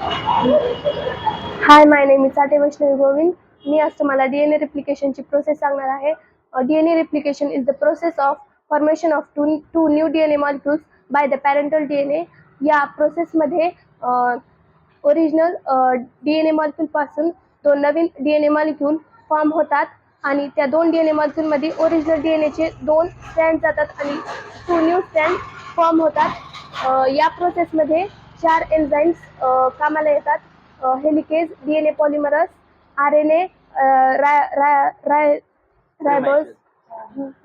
High, my name is Sathe Vaishnavi Govind. मी आज तुम्हाला डीएनए रिप्लिकेशनची प्रोसेस सांगणार आहे. DNA replication is the process of formation of two new DNA molecules by the parental DNA. या प्रोसेसमध्ये ओरिजिनल डीएनए मॉलिक्यूल पासून दोन नवीन डीएनए मॉलिक्यूल फॉर्म होतात आणि त्या दोन डीएनए मॉलिक्यूलमध्ये ओरिजिनल डीएनएचे दोन स्ट्रँड जातात आणि टू न्यू स्ट्रँड फॉर्म होतात. या प्रोसेसमध्ये 4 एन्झाईम्स कामाला येतात. हेलिकेज, डीएनए पॉलिमरस, आरएनए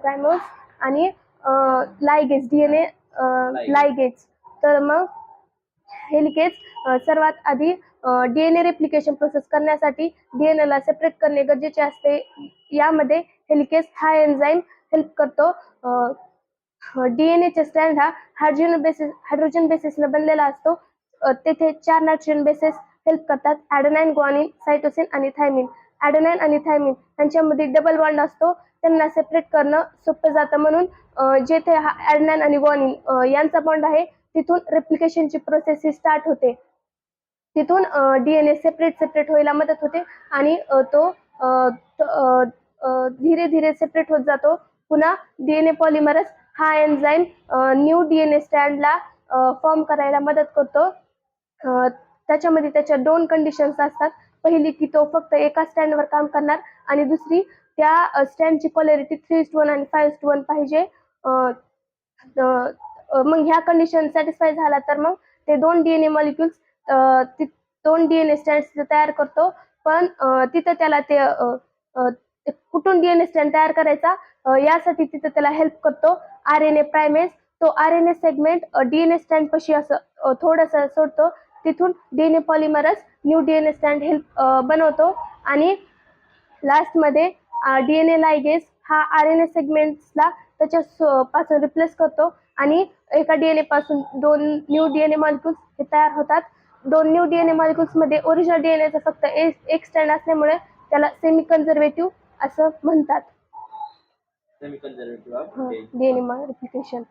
रायमोस आणि लायगेज, डीएनए लायगेज. तर मग हेलिकेज सर्वात आधी डीएनए रेप्लिकेशन प्रोसेस करण्यासाठी डीएनए ला सेपरेट करणे गरजेचे असते. यामध्ये हेलिकेज हा एन्झाईम हेल्प करतो. डीएनएचे स्ट्रँड हा हायड्रोजन बेसिसने बनलेला असतो. तेथे 4 नायट्रोजन बेसेस हेल्प करतात: ॲडेनाइन, ग्वानिन, सायटोसिन आणि थायमिन. ॲडेनाइन आणि थायमिन यांच्यामध्ये डबल बॉन्ड असतो. त्यांना सेपरेट करणं सोपं जातं म्हणून जेथे ॲडेनाइन आणि ग्वानिन यांचा बॉन्ड आहे तिथून रेप्लिकेशनची प्रोसेस ही स्टार्ट होते. तिथून डीएनए सेपरेट व्हायला मदत होते आणि तो धीरे धीरे सेपरेट होत जातो. पुन्हा डीएनए पॉलिमरस हा एन्झाईम न्यू डीएनए स्ट्रँडला फॉर्म करायला मदत करतो. त्याच्यामध्ये त्याच्या 2 कंडिशन्स असतात. पहिली की तो फक्त एका स्टँडवर काम करणार आणि दुसरी त्या स्टँडची पोलॅरिटी 3:1 आणि 5:1 पाहिजे. मग ह्या कंडिशन सॅटिस्फाय झाला तर मग ते 2 डीएनए मॉलिक्युल्स 2 डीएनए स्ट्रँड्स तयार करतो. पण तिथं त्याला ते कुठून डीएनए स्ट्रँड तयार करायचा यासाठी तिथं त्याला हेल्प करतो आरएनए प्रायमेस. तो आरएनए सेगमेंट डीएनए स्ट्रँड पाशी असं थोडंसं सोडतो. तिथून DNA polymerase new DNA strand help बनवतो आणि लास्टमध्ये डीएनए लायगेज हा आरएनए सेगमेंट्सला त्याच्या पासून रिप्लेस करतो आणि एका डीएनए पासून 2 न्यू डीएनए मॉलिक्युल्स हे तयार होतात. 2 न्यू डीएनए मॉलिक्युल्समध्ये ओरिजिनल डीएनएचा फक्त एक स्ट्रँड असल्यामुळे त्याला सेमी कन्झर्वेटिव्ह असं म्हणतात. Semi conservative DNA replication.